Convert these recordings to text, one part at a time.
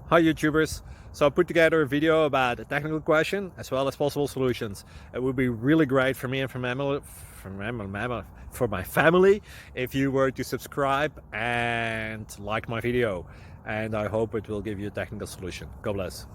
Hi YouTubers! So I put together a video about a technical question as well as possible solutions. It would be really great for me and for my family if you were to subscribe and like my video, and I hope it will give you a technical solution. God bless.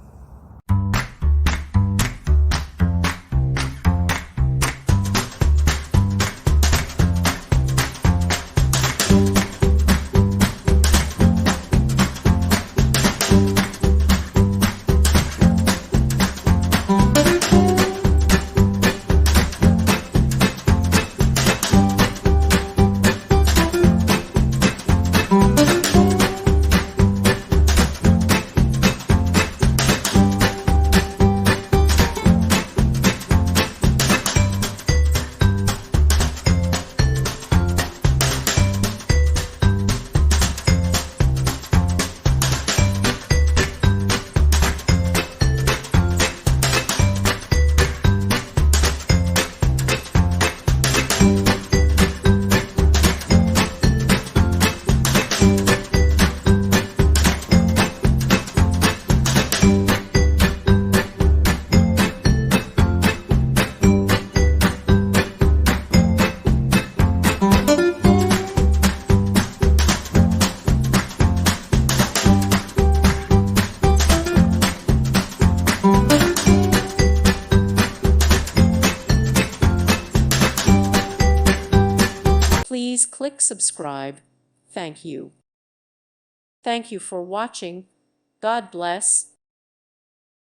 Please click subscribe. Thank you. Thank you for watching. God bless.